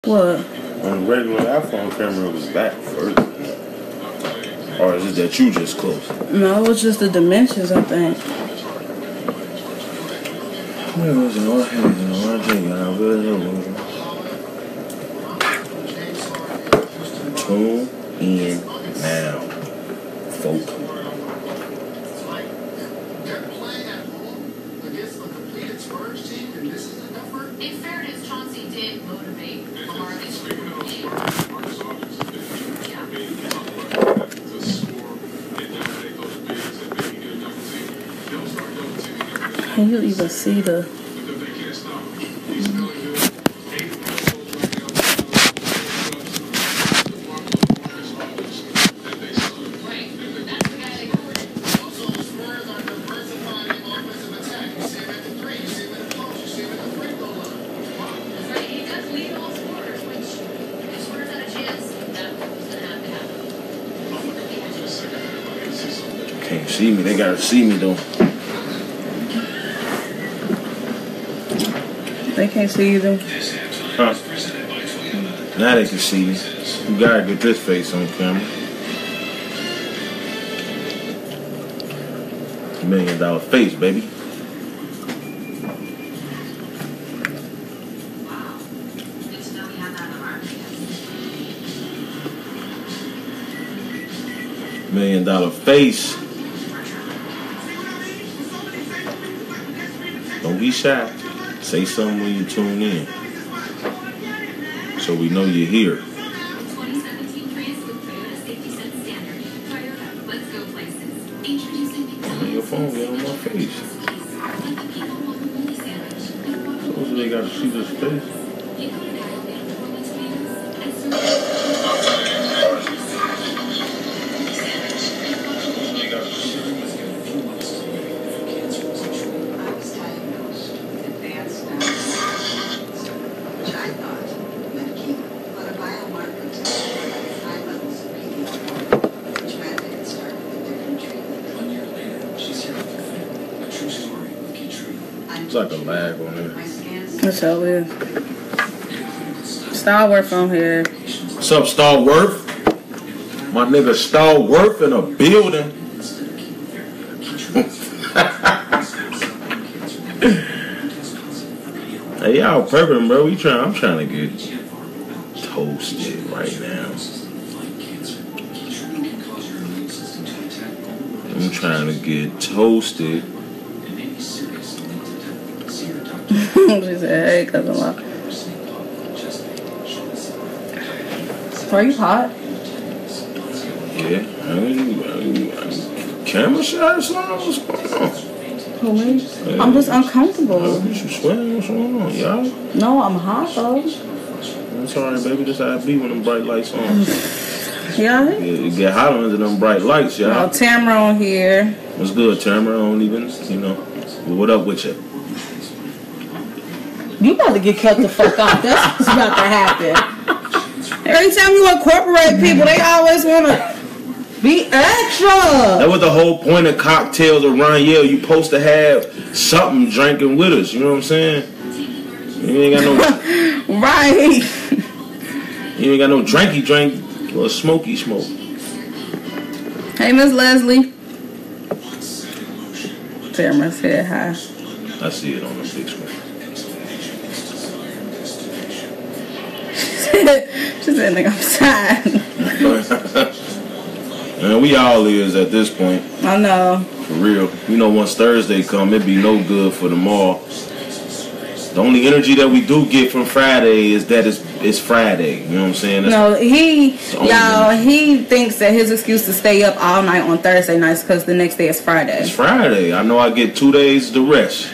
What? On the regular iPhone camera, it was back further. Or is it that you just close? No, it was just the dimensions, I think. Tune in now, folk. In fairness, Chauncey did motivate Can you even see the... Can't see me. They gotta see me though. They can't see you though. Huh? Now they can see me. You gotta get this face on camera. $1 million face, baby. $1 million face. Don't be shy. Say something when you tune in, so we know you're here. 2017 Prius with Toyota safety set standard. Toyota, let's go places. Introducing On your phone, get on my face. So they gotta see this face. It's like a lag on there. That's how it is. Starworth on here. What's up, Starworth? My nigga Starworth in a building. Hey, y'all prepping, bro. I'm trying to get toasted right now. I'm trying to get toasted. She said, hey, cousin-in-law. Are you hot? Yeah. Camera shots on? What's going on? Who, me? Yeah. I'm just uncomfortable. You sweating? What's going on, y'all? No, I'm hot, though. I'm sorry, baby. This how I be when them bright lights on. Yeah? It get hot under them bright lights, y'all. Oh, Tamara on here. What's good, Tamara? I don't even, what up with you? You about to get cut the fuck off. That's what's about to happen. Every time you incorporate people, they always want to be extra. That was the whole point of cocktails or Ronyelle. You supposed to have something drinking with us. You know what I'm saying? You ain't got no... Right. You ain't got no drinky drink or smoky smoke. Hey, Miss Leslie. Tamara said hi. I see it on the big screen. She said, nigga, I'm tired. Man, we all is at this point. I know. For real. You know, once Thursday come, it be no good for them all. The only energy that we do get from Friday is that it's Friday. You know what I'm saying? He thinks that his excuse to stay up all night on Thursday nights because the next day is Friday. It's Friday. I know I get 2 days to rest.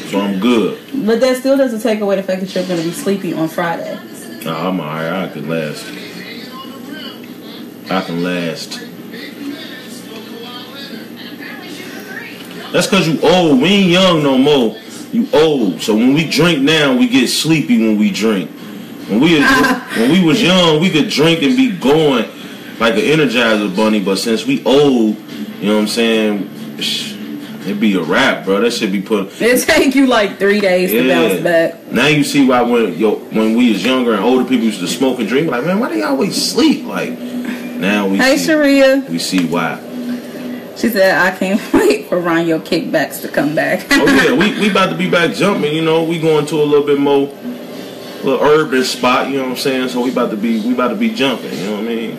So I'm good. But that still doesn't take away the fact that you're going to be sleepy on Friday. Nah, I'm alright. I can last. I can last. That's because you old. We ain't young no more. You old. So when we drink now, we get sleepy when we drink. When we was young, we could drink and be going like an Energizer bunny. But since we old, you know what I'm saying? It'd be a wrap, bro. That should be put. It take you like 3 days to bounce back. Now you see why when we was younger and older people used to smoke and drink, like, man, why they always sleep? Like, now we Hey, see, Sharia. we see why. She said, I can't wait for Ronyelle kickbacks to come back. Oh yeah, we about to be back jumping. You know, we going to a little bit more, little urban spot. You know what I'm saying? So we about to be jumping. You know what I mean?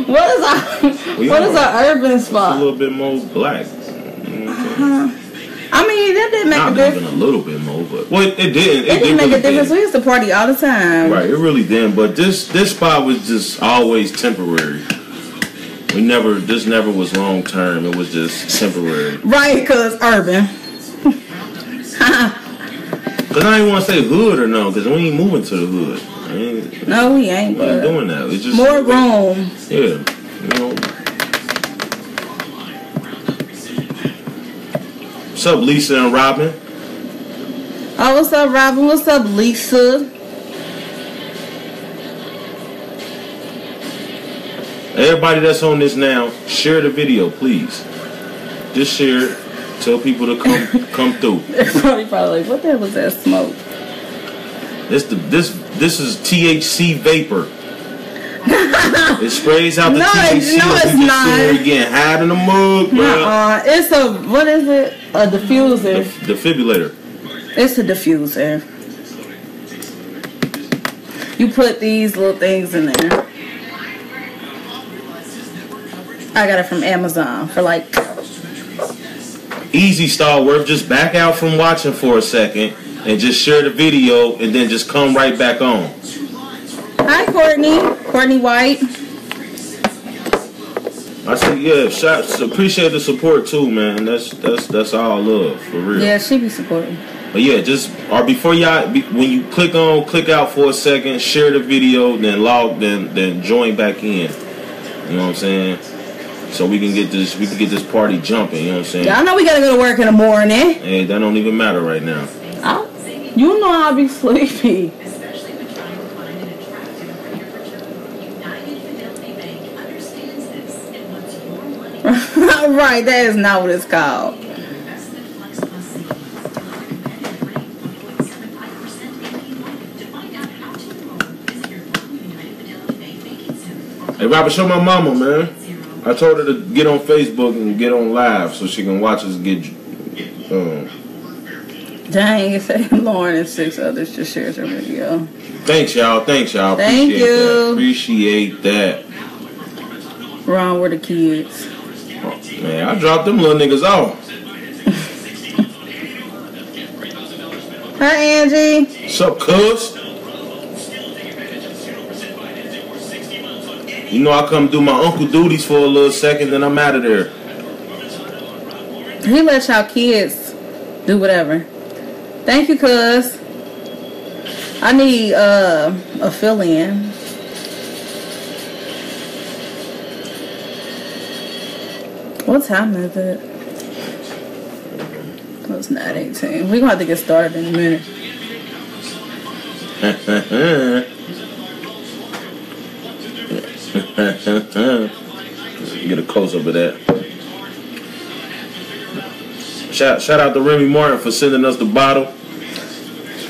What is our urban spot? It's a little bit more black. You know what I'm saying? I mean, that didn't make Not a difference. even a little bit more, but well, it didn't. It didn't make really a difference. We used to party all the time. Right, it really didn't. But this spot was just always temporary. This never was long term. It was just temporary. Right, because urban. Because I didn't want to say hood or no, because we ain't moving to the hood. No, we ain't. We ain't doing that. It's just more room. Yeah, you know. What's up, Lisa and Robin? Oh, what's up, Robin? What's up, Lisa? Everybody that's on this now, share the video, please. Just share it. Tell people to come through. They're probably like, what the hell was that smoke? This is THC vapor. It sprays out the THC. No, it's not. We're getting high in the mug, bro. It's what is it? A diffuser. Defibrillator. It's a diffuser. You put these little things in there. I got it from Amazon for like... Easy, Starworth. Just back out from watching for a second and just share the video and then just come right back on. Hi, Courtney. Courtney White. I said, yeah, appreciate the support too, man. That's all love, for real. Yeah, she be supporting. But yeah, before y'all, when you click out for a second, share the video, then join back in. You know what I'm saying? So we can get this party jumping. You know what I'm saying? Yeah, I know we gotta go to work in the morning. Hey, that don't even matter right now. You know I'll be sleepy. Right, that is not what it's called. Hey, Robert, show my mama, man. I told her to get on Facebook and get on live so she can watch us get. Dang, it said Lauren and 6 others just shared her video. Thanks, y'all. Thank Appreciate you. That. Appreciate that. Ron, where the kids? Oh, man, I dropped them little niggas off. Hi, Angie. What's up, cuz? You know I come do my uncle duties for a little second, then I'm out of there. He lets y'all kids do whatever. Thank you, cuz. I need a fill-in. What time is it? Oh, it's 9:18. We're gonna have to get started in a minute. Get a close up of that. Shout out to Remy Martin for sending us the bottle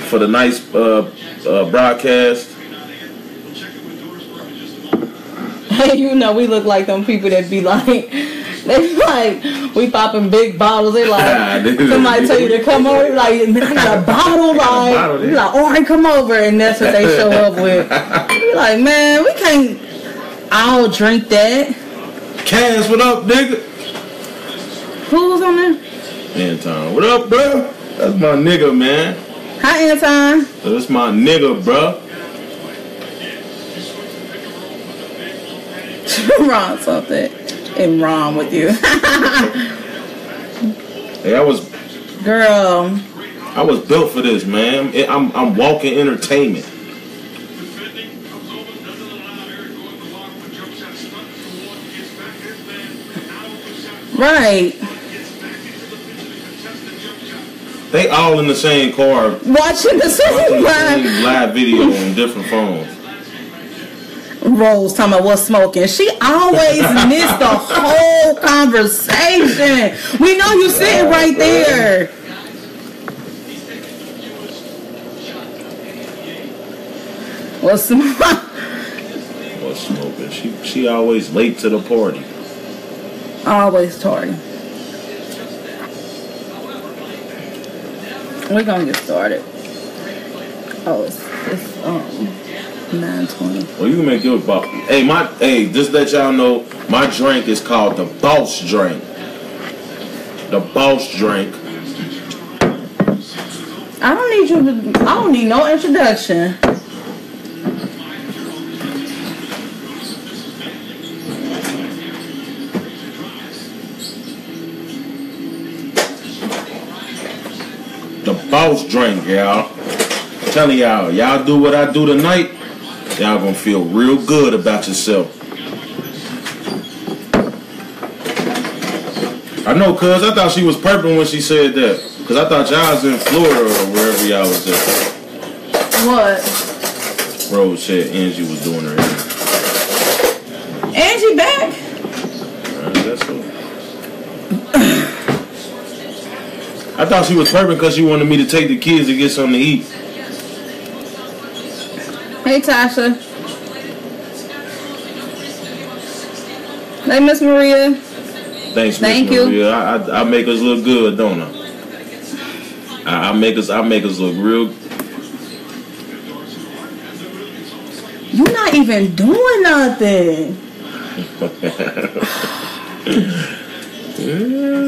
for the nice broadcast. Hey, you know we look like them people that be like, they like, we popping big bottles. They like, somebody tell you to come over, like, man, I got a bottle, like, you like, all right, come over, and that's what they show up with. You like, man, we can't all drink that. Cass, what up, nigga? Who was on there? Anton, what up, bro? That's my nigga, man. Hi, Anton. That's my nigga, bro. Wrong something. And wrong with you. Hey, I was built for this, man. I'm walking entertainment. Right. They all in the same car Watching the same live video on different phones. Rose talking about what's smoking. She always missed the whole conversation. We know you sitting right there. What's smoking? What's smoking? She always late to the party. Always tardy. We're gonna get started. Oh, it's 9:20. Well, you can make your boss. Hey, just let y'all know, my drink is called the Boss Drink. The Boss Drink. I don't need no introduction. The Boss Drink, y'all. I'm telling y'all do what I do tonight, y'all gonna feel real good about yourself. I know, cuz I thought she was purple when she said that. Cuz I thought y'all was in Florida or wherever y'all was at. What? Rose said Angie was doing her hair. Angie back? That's cool. I thought she was purple because she wanted me to take the kids to get something to eat. Hey, Tasha. Hey, Miss Maria. Thanks, Thank Miss you. Maria. I make us look good, don't I? I make us look real. You're not even doing nothing.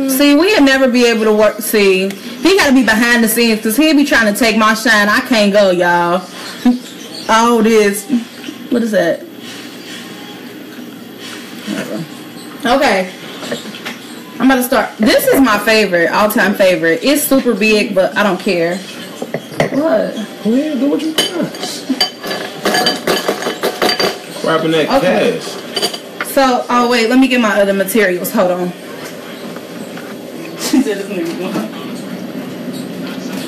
See, we'll never be able to work. See, he got to be behind the scenes because he'll be trying to take my shine. I can't go, y'all. All this. What is that? Okay. I'm about to start. This is my favorite, all-time favorite. It's super big, but I don't care. What? Go ahead, do what you want. Grabbing that cash. So, oh wait, let me get my other materials. Hold on. She said it's gonna be one.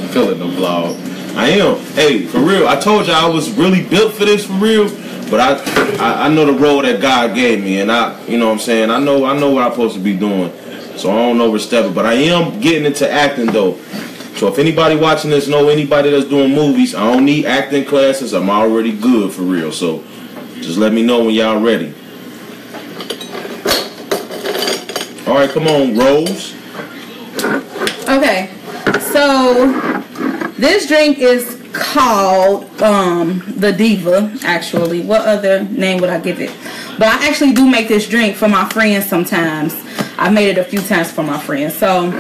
Feeling the vlog. I am. Hey, for real. I told you I was really built for this, for real. But I know the role that God gave me, and you know what I'm saying. I know what I'm supposed to be doing. So I don't overstep it. But I am getting into acting though. So if anybody watching this know anybody that's doing movies, I don't need acting classes. I'm already good for real. So just let me know when y'all ready. All right, come on, Rose. Okay, so this drink is called the Diva. Actually, what other name would I give it? But I actually do make this drink for my friends sometimes. I made it a few times for my friends. So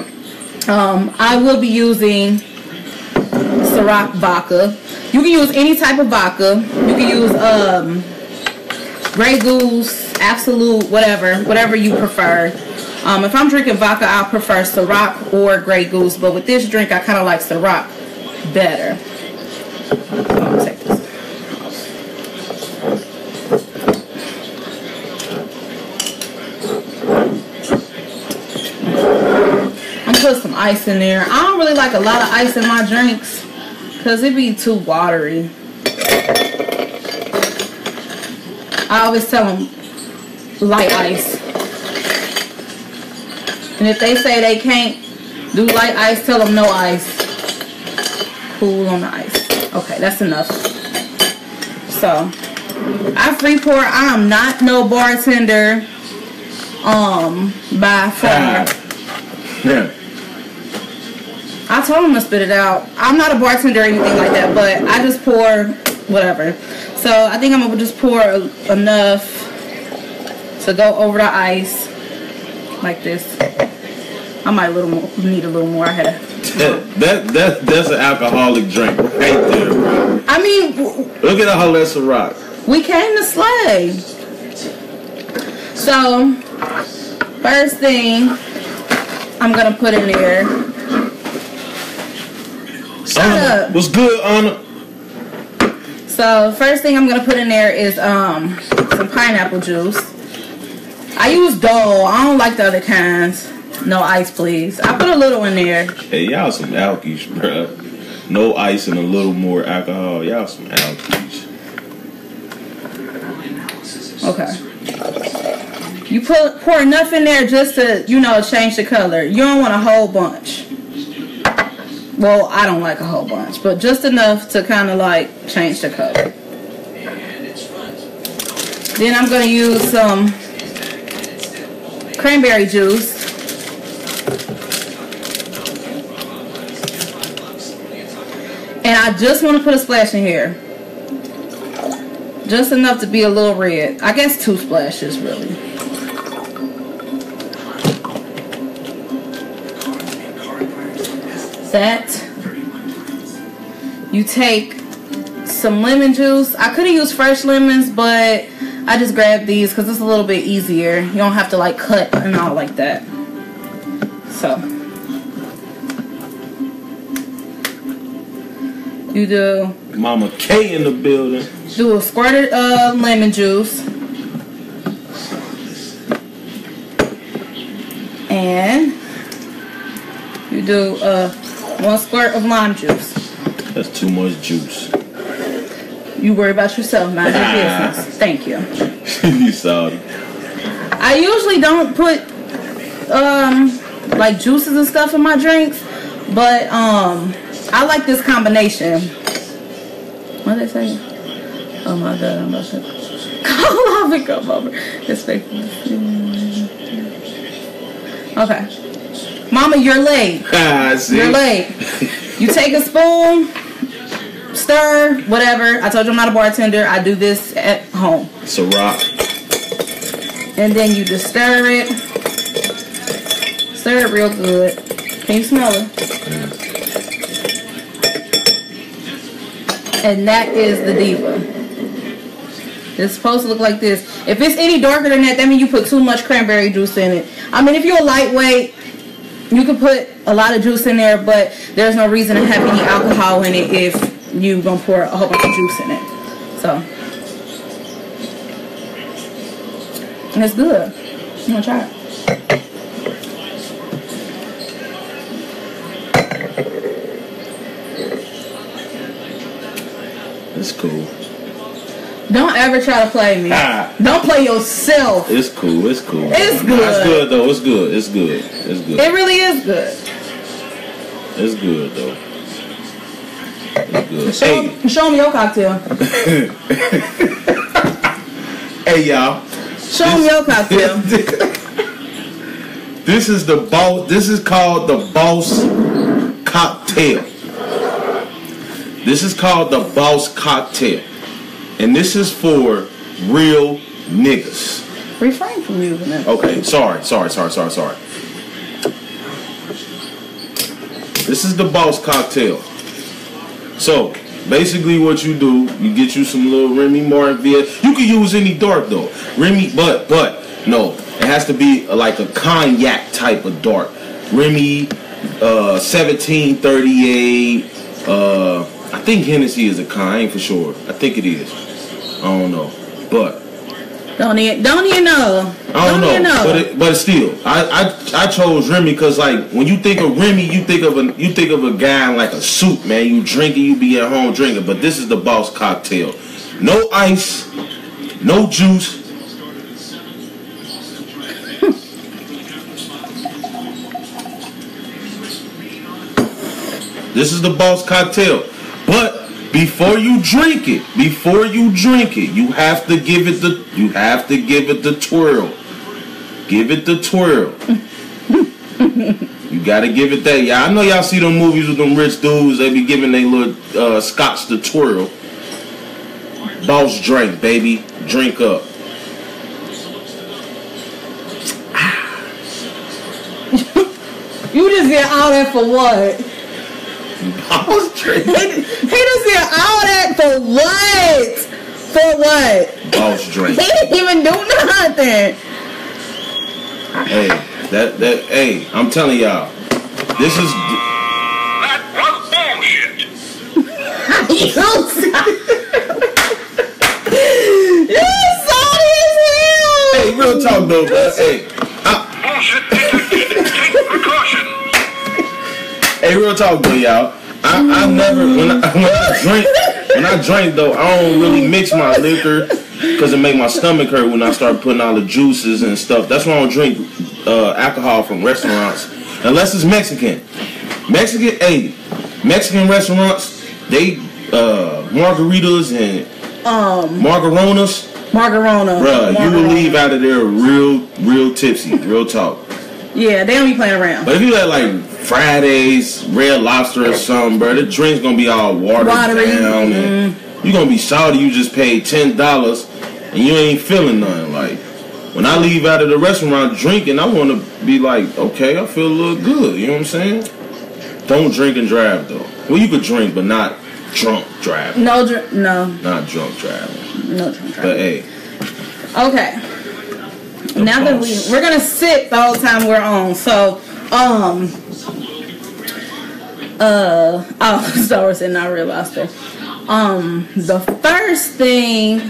I will be using Ciroc vodka. You can use any type of vodka. You can use Grey Goose, Absolute, whatever you prefer. If I'm drinking vodka, I'll prefer Ciroc or Grey Goose. But with this drink, I kind of like Ciroc better. I'll take this. I'm gonna put some ice in there. I don't really like a lot of ice in my drinks because it be too watery. I always tell them light ice. And if they say they can't do light ice, tell them no ice. Cool on the ice. Okay, that's enough. So, I free pour. I am not no bartender by far. Yeah. I told him to spit it out. I'm not a bartender or anything like that, but I just pour whatever. So, I think I'm going to just pour enough to go over the ice like this. I might need a little more. I had that's an alcoholic drink right there, bro. I mean, look at all that Ciroc. We came to slay. So, first thing I'm gonna put in there. Shut up. What's good, Anna? So, first thing I'm gonna put in there is some pineapple juice. I use Dole. I don't like the other kinds. No ice, please. I put a little in there. Hey, y'all some alkies, bro. No ice and a little more alcohol. Y'all some alkies. Okay. You pour enough in there just to, you know, change the color. You don't want a whole bunch. Well, I don't like a whole bunch, but just enough to kind of like change the color. Then I'm going to use some cranberry juice. And I just want to put a splash in here. Just enough to be a little red. I guess 2 splashes, really. That. You take some lemon juice. I could have used fresh lemons, but I just grabbed these because it's a little bit easier. You don't have to like cut and all like that. So you do Mama K in the building. Do a squirt of lemon juice. And you do 1 squirt of lime juice. That's too much juice. You worry about yourself, mind your business. Thank you. You salty. I usually don't put like juices and stuff in my drinks, but I like this combination. What did they say? Oh my god, I'm about to come over. It's fake. Okay. Mama, you're late. You're late. You take a spoon, stir, whatever. I told you I'm not a bartender. I do this at home. It's a rock. And then you just stir it. Stir it real good. Can you smell it? And that is the Diva. It's supposed to look like this. If it's any darker than that, that means you put too much cranberry juice in it. I mean, if you're a lightweight, you can put a lot of juice in there, but there's no reason to have any alcohol in it if you're going to pour a whole bunch of juice in it. So, and it's good. I'm going to try it. It's cool. Don't ever try to play me. Don't play yourself. It's cool. It's cool. It's good. It's good though. It's good. It's good. It's good. It really is good. It's good though. It's good. Show me your cocktail. Hey y'all. Show me your cocktail. This is the boss. This is called the Boss Cocktail. This is called the Boss Cocktail. And this is for real niggas. Refrain from using it. Okay, sorry. This is the Boss Cocktail. So, basically what you do, you get you some little Remy Martin. You can use any dark though. Remy, but no, it has to be like a cognac type of dark. Remy 1738. I think Hennessy is a con. I ain't for sure. I think it is. I don't know, but don't even know. I don't know. But still, I chose Remy because like when you think of Remy, you think of a guy in like a suit, man. You drinking, you be at home drinking. But this is the Boss Cocktail. No ice, no juice. This is the Boss Cocktail. But before you drink it, you have to give it the twirl. Give it the twirl. You gotta give it that. Yeah, I know y'all see them movies with them rich dudes. They be giving their little scotch the twirl. Boss drink, baby. Drink up. You just get all that for what? Boss drink. He just did all that for what? For what? Boss drink. He didn't even do nothing. Hey, I'm telling y'all, this is. That was bullshit. You sorry as hell. Hey, real talk though. Hey. Bullshit detected. Take precautions. Hey, real talk though, y'all. I never when I drink though, I don't really mix my liquor because it make my stomach hurt when I start putting all the juices and stuff. That's why I don't drink alcohol from restaurants unless it's Mexican. Mexican restaurants, they margaritas and margaritas. Bruh, you will leave out of there real tipsy, real talk. Yeah, they don't be playing around. But if you like Fridays, Red Lobster or something, bro, the drink's gonna be all watery down and you gonna be salty. You just paid $10 and you ain't feeling nothing. Like when I leave out of the restaurant drinking, I want to be like, okay, I feel a little good. You know what I'm saying? Don't drink and drive though. Well, you could drink, but not drunk driving. No. Not drunk driving. No drunk driving. But hey. Okay. Now that we're gonna sip the whole time we're on. So, Star Wars and not Red Lobster. The first thing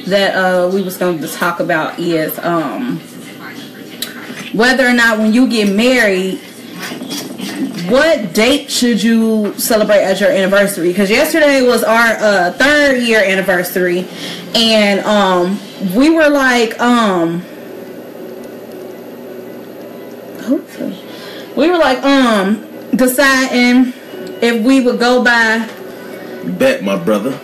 that we was going to talk about is whether or not when you get married, what date should you celebrate as your anniversary? Because yesterday was our 3rd year anniversary, and we were like deciding if we would go by. Bet, my brother.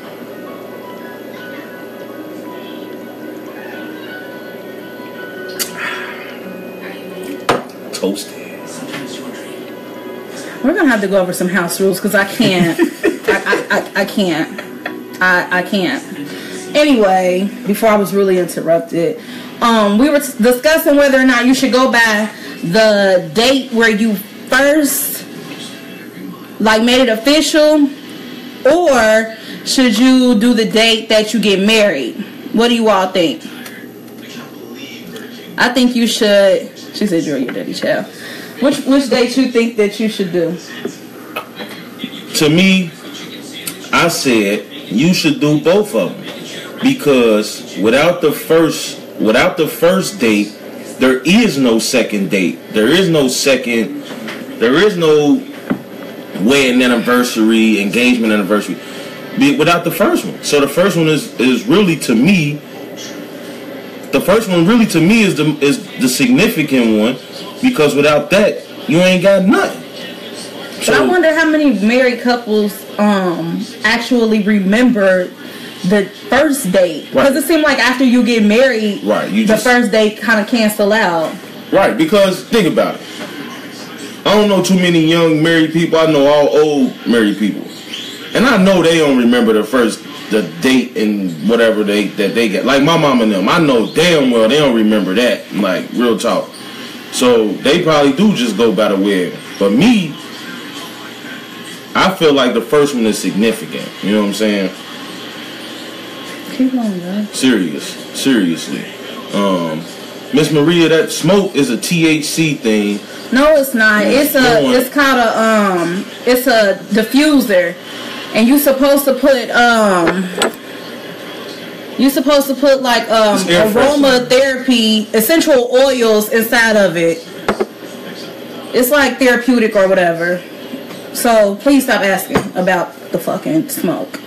Toasted. We're gonna have to go over some house rules because I can't. I can't. I can't. Anyway, before I was really interrupted, we were discussing whether or not you should go by the date where you first made it official, or should you do the date that you get married? What do you all think? I think you should. She said you're your daddy child. Which date you think that you should do? To me, I said you should do both of them, because without the first date, there is no second date. There is no wedding anniversary, engagement anniversary, without the first one. So the first one is really to me. The first one really to me is the significant one, because without that you ain't got nothing. But I wonder how many married couples actually remember the first date, because it seemed like after you get married, the first date kind of cancel out. Right, because think about it. I don't know too many young married people. I know all old married people, and I know they don't remember the date and whatever that they get. Like my mom and them, I know damn well they don't remember that. Like real talk. So they probably do just go by the wedding. But me, I feel like the first one is significant. You know what I'm saying? Keep on, guys. Seriously. Miss Maria, that smoke is a THC thing. No, it's not. It's called it's a diffuser, and you're supposed to put like aromatherapy essential oils inside of it. It's like therapeutic or whatever. So please stop asking about the fucking smoke.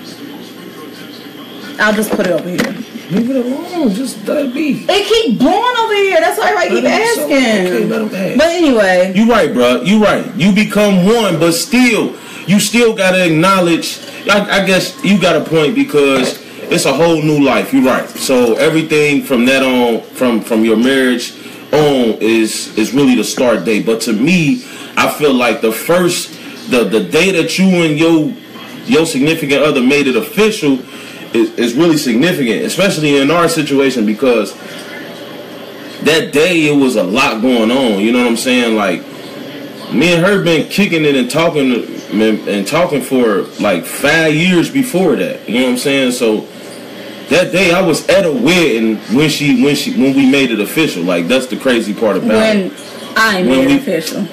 I'll just put it over here. Leave it alone. Just let it be. It keep blowing over here. That's why I keep asking. Okay, let them ask. But anyway, you right, bro. You right. You become one, but still, you still gotta acknowledge. I guess you got a point, because it's a whole new life. You're right. So everything from that on, from your marriage on, is really the start date. But to me, I feel like the day that you and your significant other made it official is really significant, especially in our situation, because that day it was a lot going on. You know what I'm saying? Like me and her been kicking it and talking for like 5 years before that. You know what I'm saying? So that day I was at a wedding when we made it official. Like that's the crazy part about it. When I made it official.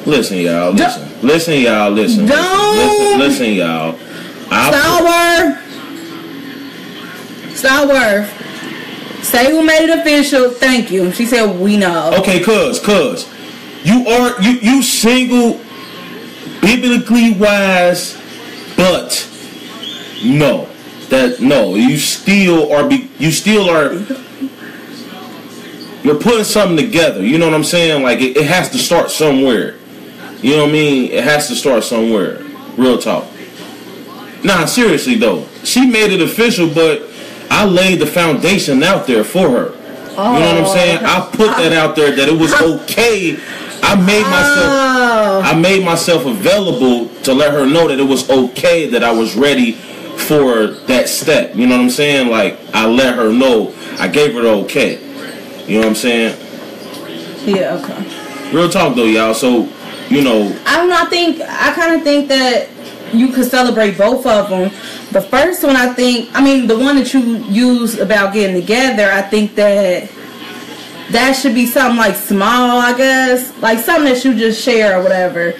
Listen, y'all. Listen, y'all. Listen, y'all. Starworth. Say who made it official. Thank you. She said we know. Okay, cuz you single, biblically wise, but no. that no, you still are. You're putting something together. You know what I'm saying? Like it has to start somewhere. You know what I mean? It has to start somewhere. Real talk. Nah, seriously though, she made it official, but I laid the foundation out there for her. Oh, you know what I'm saying? I put that out there that it was okay. I made myself available to let her know that it was okay, that I was ready for that step. You know what I'm saying? Like I let her know. I gave her the okay. You know what I'm saying? Yeah. Okay. Real talk though, y'all. So you know, I don't know. I kind of think that you could celebrate both of them. The first one, the one that you used about getting together, I think that should be something like small, I guess. Like something that you just share or whatever.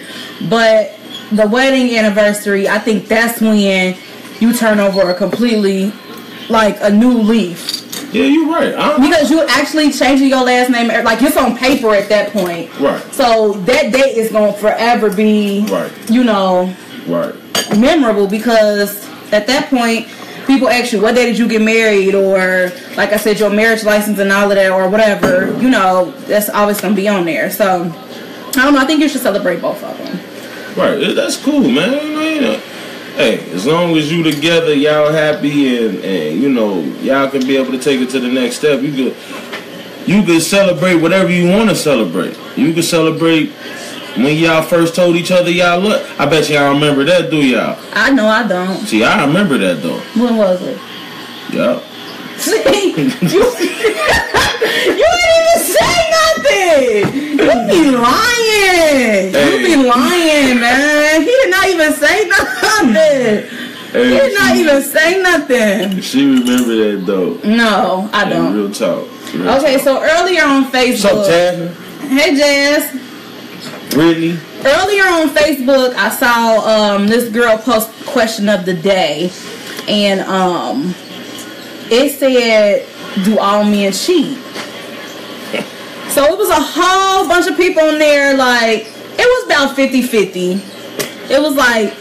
But the wedding anniversary, I think that's when you turn over a completely, like, a new leaf. Yeah, you're right. Because you're actually changing your last name, like it's on paper at that point. Right. So that date is going to forever be, right. Right. Memorable, because at that point, people ask you, what day did you get married? Or, like I said, your marriage license and all of that, or whatever. That's always going to be on there. So, I don't know. I think you should celebrate both of them. Right. That's cool, man. Hey, as long as you together, y'all happy, and y'all can be able to take it to the next step. You could celebrate whatever you want to celebrate. You could celebrate when y'all first told each other y'all look. I bet y'all remember that, do y'all? I know I don't. See, I remember that though. When was it? Yeah. See, you didn't even say nothing. You be lying. Hey. You be lying, man. He did not even say nothing. Hey, he did not even say nothing. She remember that though. No, I don't. Real talk. Okay, so earlier on Facebook. What's up, Jasmine? Hey, Jazz. Brittany. Earlier on Facebook, I saw this girl post question of the day, and it said, "Do all men cheat?" So it was a whole bunch of people on there. Like it was about 50-50. It was like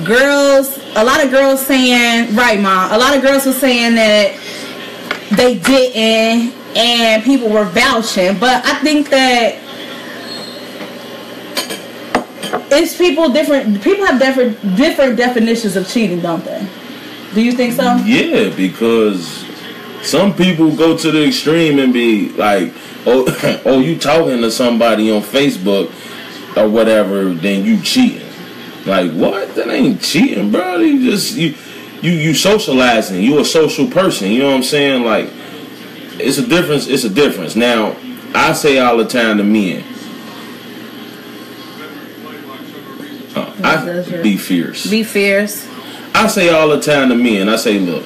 girls, a lot of girls saying, right, Mom, a lot of girls were saying that they didn't, and people were vouching. But I think that it's people have different definitions of cheating, don't they? Do you think so? Yeah, because some people go to the extreme and be like, oh, you talking to somebody on Facebook or whatever, then you cheating. Like, what? That ain't cheating, bro. You socializing. You a social person. You know what I'm saying? Like, it's a difference. It's a difference. Now, I say all the time to men, be fierce. Be fierce. I say all the time to men, I say, look,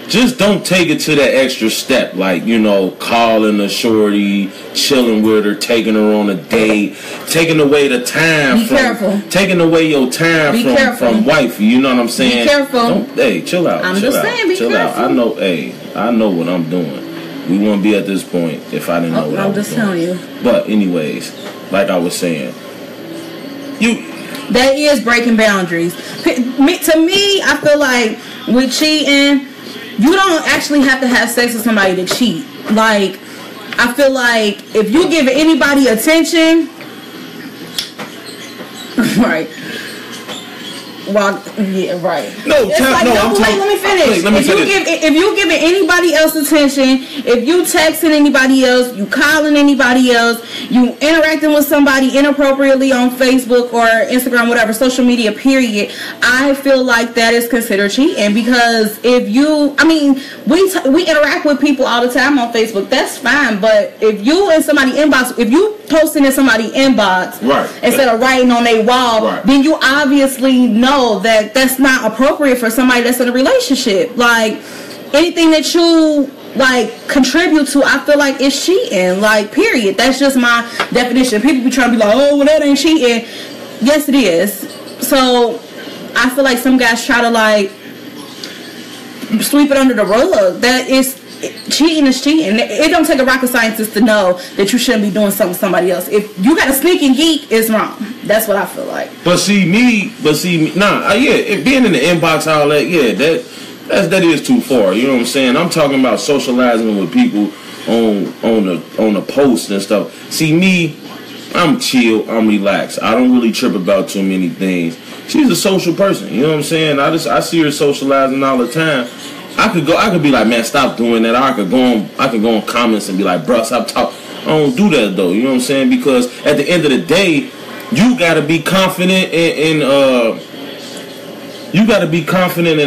just don't take it to that extra step, like, calling a shorty, chilling with her, taking her on a date, taking away the time taking away your time from wifey, you know what I'm saying? Be careful. Hey, chill out. I'm just saying, be careful. Out. I know what I'm doing. We wouldn't be at this point if I didn't know what I was doing. I'm just telling you. But anyways, like I was saying, that is breaking boundaries. To me, I feel like with cheating, you don't actually have to have sex with somebody to cheat. Like, I feel like if you give anybody attention, right? Well, yeah, right. Let me finish. If you giving anybody else attention, if you texting anybody else, you calling anybody else, you interacting with somebody inappropriately on Facebook or Instagram, whatever, social media, period, I feel like that is considered cheating. Because if you, we interact with people all the time on Facebook, that's fine. But if you in somebody inbox, if you posting in somebody inbox, right, instead of writing on their wall, right, then you obviously know that that's not appropriate for somebody that's in a relationship. Like, anything that you contribute to, I feel like it's cheating. Like, period. That's just my definition. People be trying to be like, oh, well, that ain't cheating. Yes, it is. So I feel like some guys try to sweep it under the rug. That is cheating is cheating. It don't take a rocket scientist to know that you shouldn't be doing something with somebody else. If you got a sneaking geek, it's wrong. That's what I feel like. But see me, if being in the inbox, all that, that is too far. You know what I'm saying? I'm talking about socializing with people on the post and stuff. See me, I'm chill, I'm relaxed. I don't really trip about too many things. She's a social person, you know what I'm saying? I see her socializing all the time. I could be like, man, stop doing that. I could go on comments and be like, bruh, stop talking. I don't do that though, you know what I'm saying? Because at the end of the day, you gotta be confident in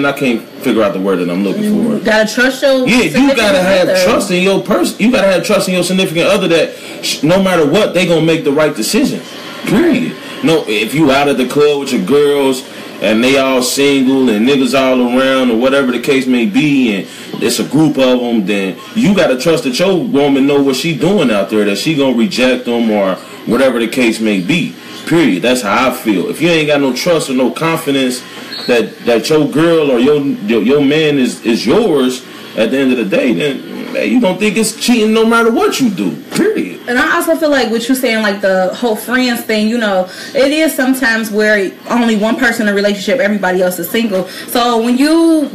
I can't figure out the word that I'm looking for. You gotta trust your you gotta have trust in your person. You gotta have trust in your significant other that no matter what, they gonna make the right decision. Period. No, if you out at the club with your girls and they all single and niggas all around or whatever the case may be, and it's a group of them, then you gotta trust that your woman know what she doing out there, that she gonna reject them or whatever the case may be. Period. That's how I feel. If you ain't got no trust or no confidence that your girl or your man is yours at the end of the day, then man, you don't think it's cheating no matter what you do. Period. And I also feel like what you're saying, like the whole friends thing, you know, it is sometimes where only one person in a relationship, everybody else is single. So when you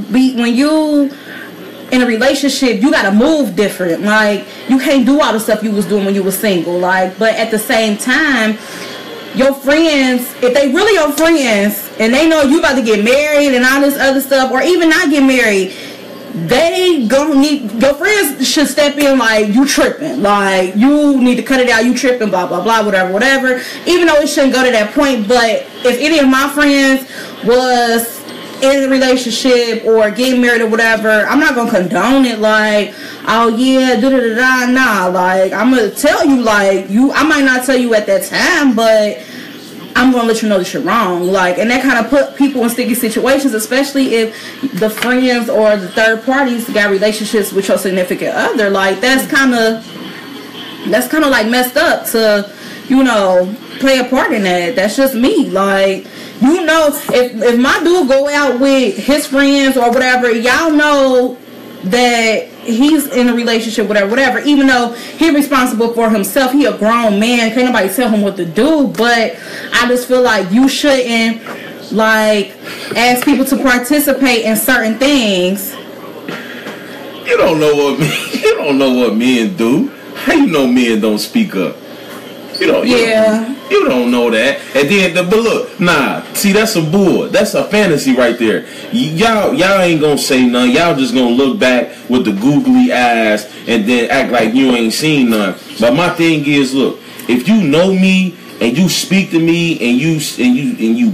in a relationship, you gotta move different. Like, you can't do all the stuff you was doing when you was single. Like, but at the same time, your friends, if they really your friends and they know you about to get married and all this other stuff, or even not get married, they gonna need, your friends should step in like, you tripping, like you need to cut it out, you tripping, blah blah blah, whatever, even though it shouldn't go to that point. But if any of my friends was in a relationship or getting married or whatever, I'm not gonna condone it like, oh yeah, nah, like I'm gonna tell you, like, I might not tell you at that time, but I'm gonna let you know that you're wrong. Like, and that kind of put people in sticky situations, especially if the friends or the third parties got relationships with your significant other. Like, that's kind of like messed up to, you know, play a part in that. That's just me. Like, you know, if my dude go out with his friends or whatever, y'all know that he's in a relationship, whatever, even though he's responsible for himself, he a grown man, can't nobody tell him what to do. But I just feel like you shouldn't, like, ask people to participate in certain things. You don't know what men do. How you know men don't speak up? You don't know that. And then, but look, nah. See, that's some bull. That's a fantasy right there. Y'all ain't gonna say none. Y'all just gonna look back with the googly eyes and then act like you ain't seen none. But my thing is, look, if you know me and you speak to me and you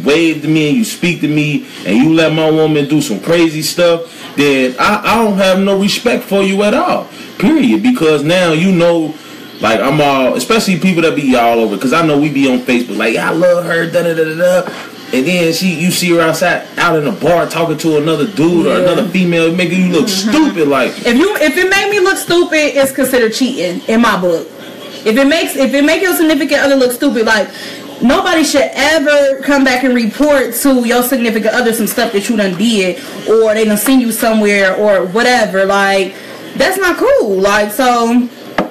wave to me and you speak to me and you let my woman do some crazy stuff, then I don't have no respect for you at all. Period. Because now you know. Like, I'm all, especially people that be all over, because I know we be on Facebook, like, I love her, da-da-da-da-da. And then you see her out in a bar talking to another dude or another female, making you look stupid. Like, if it make me look stupid, it's considered cheating in my book. If it make your significant other look stupid, like, nobody should ever come back and report to your significant other some stuff that you done did, or they done seen you somewhere or whatever. Like, that's not cool. Like, so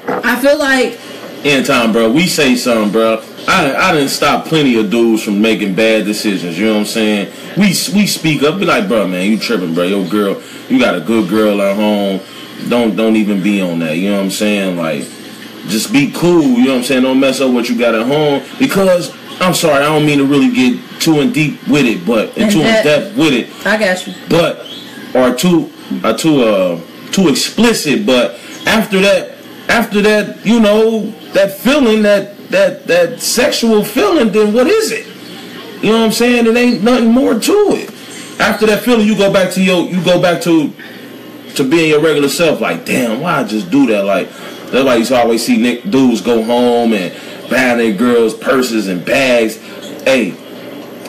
I feel like in time, bro, we say something, bro. I didn't stop plenty of dudes from making bad decisions. You know what I'm saying? We speak up, be like, bro, man, you tripping, bro. Your girl, you got a good girl at home. Don't even be on that. You know what I'm saying? Like, just be cool. You know what I'm saying? Don't mess up what you got at home. Because I'm sorry, I don't mean to really get too in deep with it, but too in depth with it. I got you. But or too explicit. But after that, you know, that feeling, that sexual feeling, then what is it? You know what I'm saying? It ain't nothing more to it. After that feeling, you go back to being your regular self. Like, damn, why I just do that? Like, that's why you always see dudes go home and buy their girls purses and bags. Hey,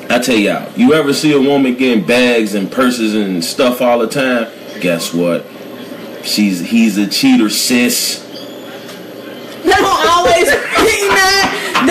I tell y'all, you ever see a woman getting bags and purses and stuff all the time? Guess what? He's a cheater, sis. They don't always think that. I'm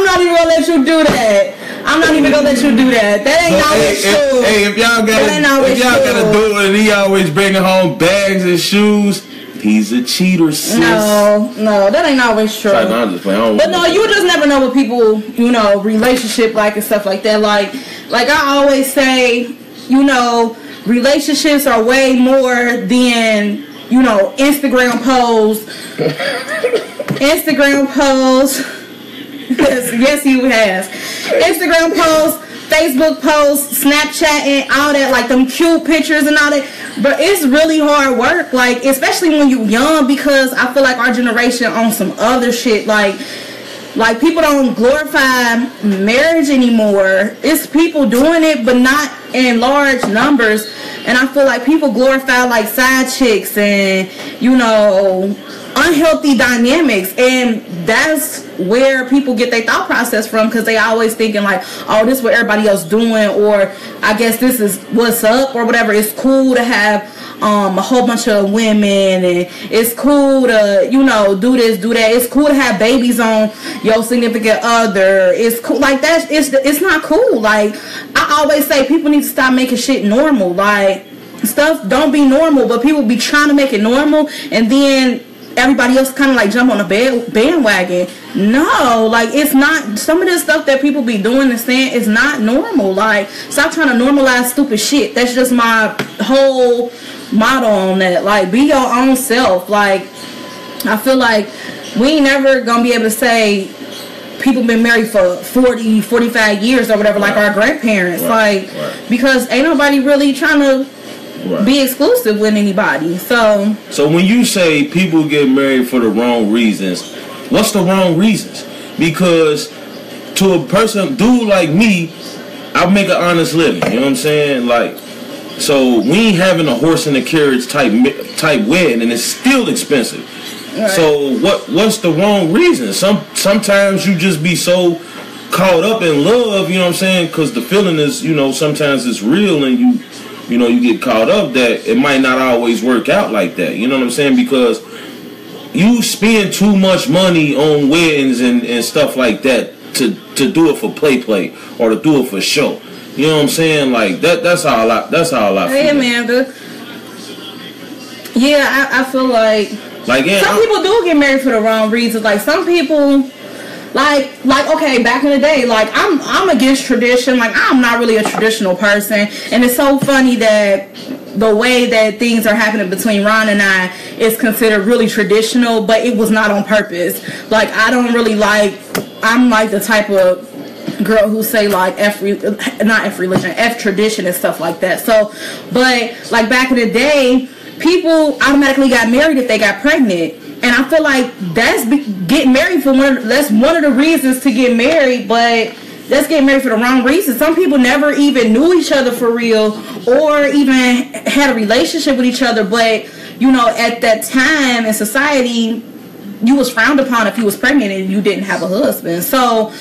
not even gonna let you do that. I'm not even gonna let you do that. That ain't always true. If y'all gotta do it and he always bringing home bags and shoes, He's a cheater, sis. No, that ain't always true. Like, no, I'm just playing. But no, you just never know what people, you know, relationship like and stuff like that. Like I always say, you know, relationships are way more than, you know, Instagram posts. Instagram posts. Yes, he has. Instagram posts, Facebook posts, Snapchatting, all that, like them cute pictures and all that. But it's really hard work, like, especially when you're young, because I feel like our generation on some other shit, like people don't glorify marriage anymore. It's people doing it, but not in large numbers. And I feel like people glorify like side chicks and, you know, unhealthy dynamics, and that's where people get their thought process from, because they always thinking like, oh, this is what everybody else doing, or I guess this is what's up, or whatever. It's cool to have a whole bunch of women, and it's cool to, you know, do this, do that. It's cool to have babies on your significant other. It's cool like that. It's not cool. Like I always say, people need to stop making shit normal. Like stuff don't be normal, but people be trying to make it normal, and then everybody else kind of like jump on a bandwagon. No, like it's not. Some of this stuff that people be doing and saying is not normal. Like, stop trying to normalize stupid shit. That's just my whole motto on that. Like, be your own self. Like, I feel like we ain't never gonna be able to say people been married for 40, 45 years or whatever, like our grandparents. Right. Because ain't nobody really trying to be exclusive with anybody. So when you say people get married for the wrong reasons, what's the wrong reasons? Because to a person, dude like me, I make an honest living. You know what I'm saying? Like, so we ain't having a horse and a carriage type wedding, and it's still expensive. Right. So what's the wrong reason? Sometimes you just be so caught up in love. You know what I'm saying? Because the feeling is, you know, sometimes it's real, and you know, you get caught up that it might not always work out like that. You know what I'm saying? Because you spend too much money on weddings and stuff like that to do it for play or to do it for show. You know what I'm saying? Like that's how I feel. Hey, Amanda. Yeah, I feel like yeah, some people do get married for the wrong reasons. Like some people, like okay, back in the day, like I'm against tradition. Like I'm not really a traditional person, and it's so funny that the way that things are happening between Ron and I is considered really traditional, but it was not on purpose. Like I'm like the type of girl who say like F religion, F tradition and stuff like that. So, but like back in the day, people automatically got married if they got pregnant. And I feel like getting married that's one of the reasons to get married, but that's getting married for the wrong reason. Some people never even knew each other for real, or even had a relationship with each other, but you know, at that time in society, you was frowned upon if you was pregnant and you didn't have a husband. So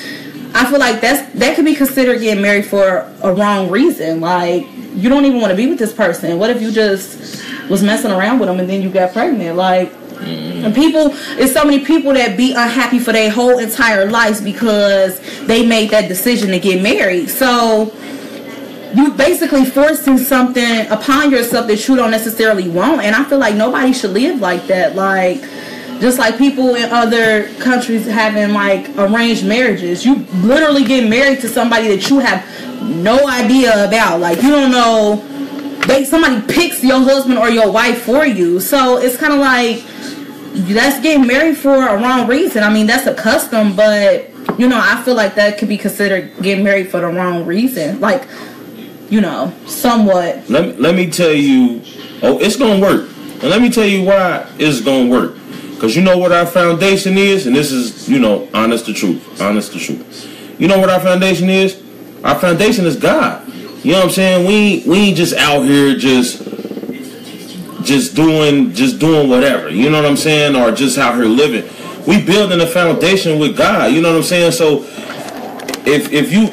I feel like that could be considered getting married for a wrong reason. Like, you don't even want to be with this person. What if you just was messing around with them and then you got pregnant? Like, and it's so many people that be unhappy for their whole entire lives because they made that decision to get married. So you basically forcing something upon yourself that you don't necessarily want. And I feel like nobody should live like that. Like, just like people in other countries having like arranged marriages, you literally get married to somebody that you have no idea about. Like, you don't know, somebody picks your husband or your wife for you. So it's kind of like, that's getting married for a wrong reason. I mean, that's a custom, but you know, I feel like that could be considered getting married for the wrong reason. Like, you know, somewhat. Let me tell you, it's gonna work, and let me tell you why it's gonna work. Because you know what our foundation is, and this is, you know, honest to truth. You know what our foundation is? Our foundation is God. You know what I'm saying? We ain't just out here just doing whatever. You know what I'm saying? Or just out here living. We building a foundation with God. You know what I'm saying? So if you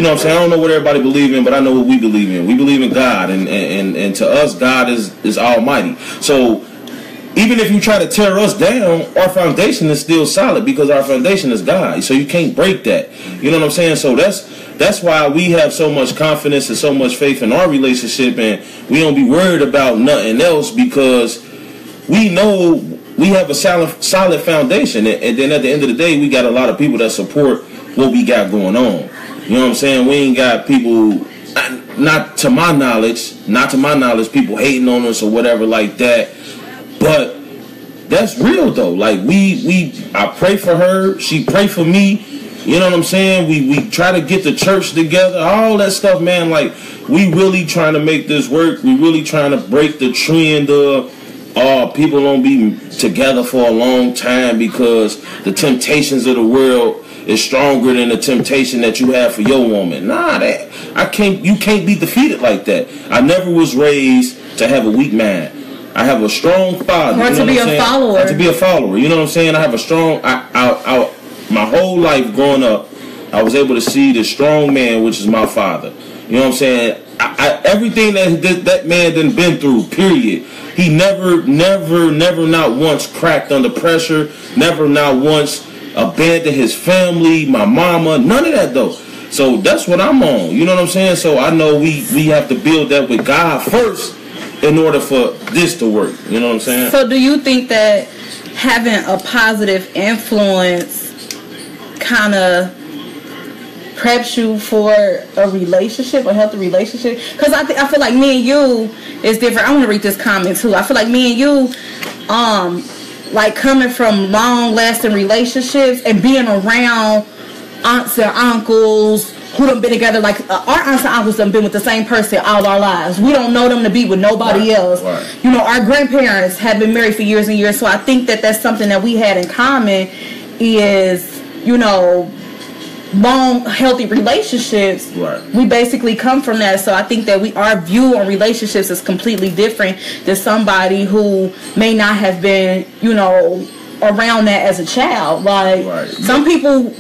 know what I'm saying, I don't know what everybody believes in, but I know what we believe in. We believe in God, and to us, God is almighty. So even if you try to tear us down, our foundation is still solid because our foundation is God. So you can't break that. You know what I'm saying? So that's why we have so much confidence and so much faith in our relationship, and we don't be worried about nothing else, because we know we have a solid foundation, and then at the end of the day, we got a lot of people that support what we got going on. You know what I'm saying? We ain't got people, not to my knowledge, people hating on us or whatever like that. But that's real though. Like I pray for her, she pray for me. You know what I'm saying? We try to get the church together, all that stuff, man. Like, we really trying to make this work. We really trying to break the trend of people don't be together for a long time because the temptations of the world is stronger than the temptation that you have for your woman. Nah, you can't be defeated like that. I never was raised to have a weak man. I have a strong father. Or to be a follower. Or to be a follower. You know what I'm saying? I have a strong... my whole life growing up, I was able to see the strong man, which is my father. You know what I'm saying? Everything that man done been through, period. He never, not once cracked under pressure. Never, not once abandoned his family, my mama. None of that, though. So that's what I'm on. You know what I'm saying? So I know we have to build that with God first in order for this to work. You know what I'm saying? So do you think that having a positive influence kind of preps you for a relationship, a healthy relationship? Because I feel like me and you is different. I want to read this comment too. I feel like me and you, like coming from long-lasting relationships and being around aunts and uncles who done been together, like our aunts and uncles done been with the same person all our lives. We don't know them to be with nobody else. Right. You know, our grandparents have been married for years and years, so I think that that's something that we had in common is, you know, long, healthy relationships. Right. We basically come from that, so I think that our view on relationships is completely different than somebody who may not have been, you know, around that as a child. Like, right. Some people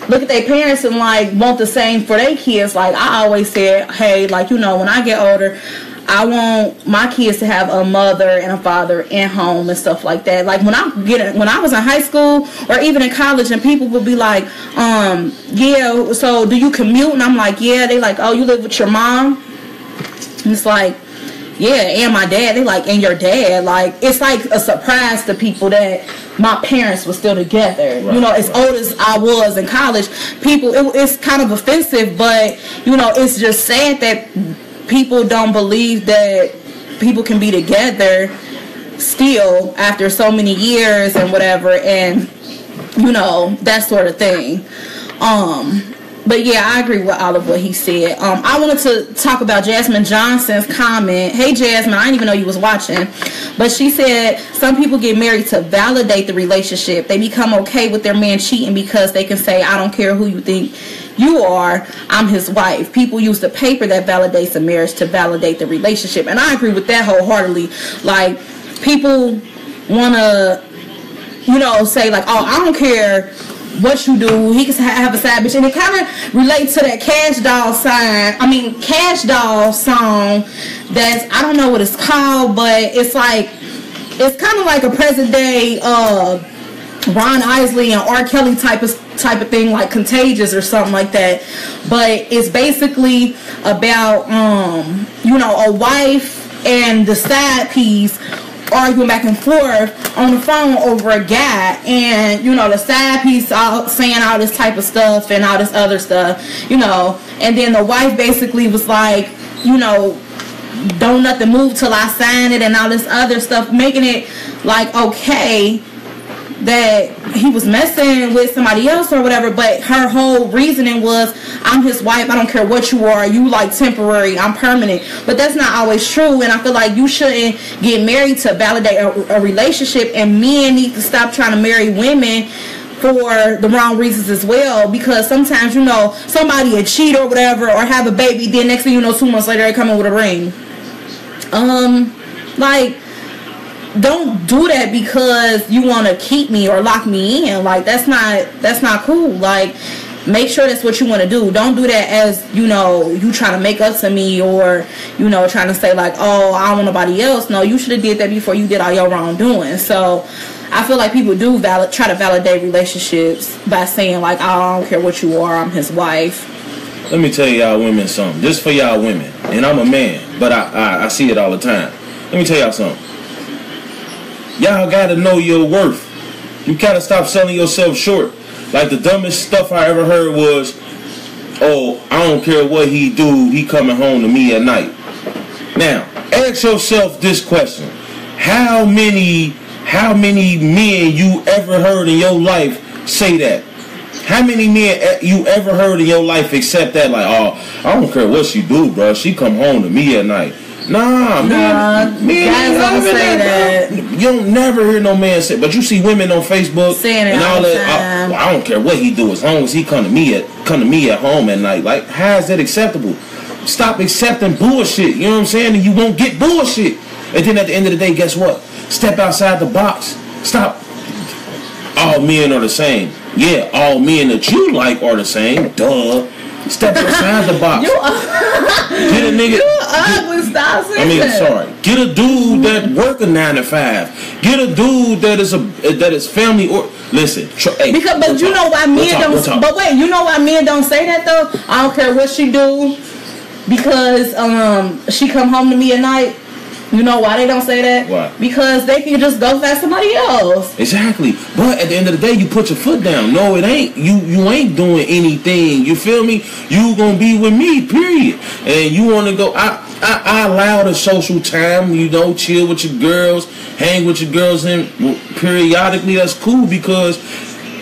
look at their parents and like want the same for their kids. Like I always said, hey, like, you know, when I get older, I want my kids to have a mother and a father in home and stuff like that. Like when I was in high school or even in college, and people would be like, yeah, so do you commute? And I'm like, yeah. They like, oh, you live with your mom? And it's like, yeah, and my dad. They like, and your dad. Like, it's like a surprise to people that my parents were still together. Right, you know, as old as I was in college, people, it's kind of offensive, but, you know, it's just sad that people don't believe that people can be together still after so many years and whatever, and, you know, that sort of thing. But yeah, I agree with all of what he said. I wanted to talk about Jasmine Johnson's comment. Hey Jasmine, I didn't even know you was watching. But she said, some people get married to validate the relationship. They become okay with their man cheating because they can say, I don't care who you think you are, I'm his wife. People use the paper that validates a marriage to validate the relationship. And I agree with that wholeheartedly. Like, people want to, you know, say like, oh, I don't care what you do, he can have a side bitch. And it kind of relates to that Cash Doll song that's, I don't know what it's called, but it's like, it's kind of like a present day Ron Isley and R. Kelly type of thing, like Contagious or something like that. But it's basically about you know, a wife and the side piece arguing back and forth on the phone over a guy, and you know, the side piece all saying all this type of stuff and all this other stuff, you know, and then the wife basically was like, you know, don't nothing move till I sign it and all this other stuff, making it like okay that he was messing with somebody else or whatever. But her whole reasoning was, I'm his wife, I don't care what you are, you like temporary, I'm permanent. But that's not always true, and I feel like you shouldn't get married to validate a relationship, and men need to stop trying to marry women for the wrong reasons as well, because sometimes, you know, somebody will cheat or whatever or have a baby, then next thing you know, 2 months later they come in with a ring. Like, don't do that because you want to keep me or lock me in. Like, that's not cool. Like, make sure that's what you want to do. Don't do that as, you know, you trying to make up to me, or, you know, trying to say like, oh, I don't want nobody else. No, you should have did that before you did all your wrongdoing. So I feel like people do try to validate relationships by saying like, oh, I don't care what you are, I'm his wife. Let me tell y'all women something. This for y'all women, and I'm a man, but I see it all the time. Let me tell y'all something. Y'all gotta know your worth. You gotta stop selling yourself short. Like the dumbest stuff I ever heard was, oh, I don't care what he do, he coming home to me at night. Now, ask yourself this question. How many men you ever heard in your life say that? How many men you ever heard in your life accept that? Like, oh, I don't care what she do, bro. She come home to me at night. Nah, man. Guys don't say that. You don't never hear no man say. But you see women on Facebook saying it and all all the that. time. I don't care what he do as long as he come to me at home at night. Like, how is that acceptable? Stop accepting bullshit. You know what I'm saying? And you won't get bullshit. And then at the end of the day, guess what? Step outside the box. Stop. All men are the same. Yeah, all men that you like are the same. Duh. Step outside the box. Get a nigga. You ugly. Stop saying that. Sorry. Get a dude that work a 9 to 5. Get a dude that is family or listen. Because, but you know why men don't. But wait, you know why men don't say that though? I don't care what she do, because she come home to me at night. You know why they don't say that? Why? Because they can just go find somebody else. Exactly. But at the end of the day, you put your foot down. No, it ain't. You ain't doing anything. You feel me? You gonna be with me, period. And you want to go. I allow the social time. You know, chill with your girls, hang with your girls, and periodically that's cool because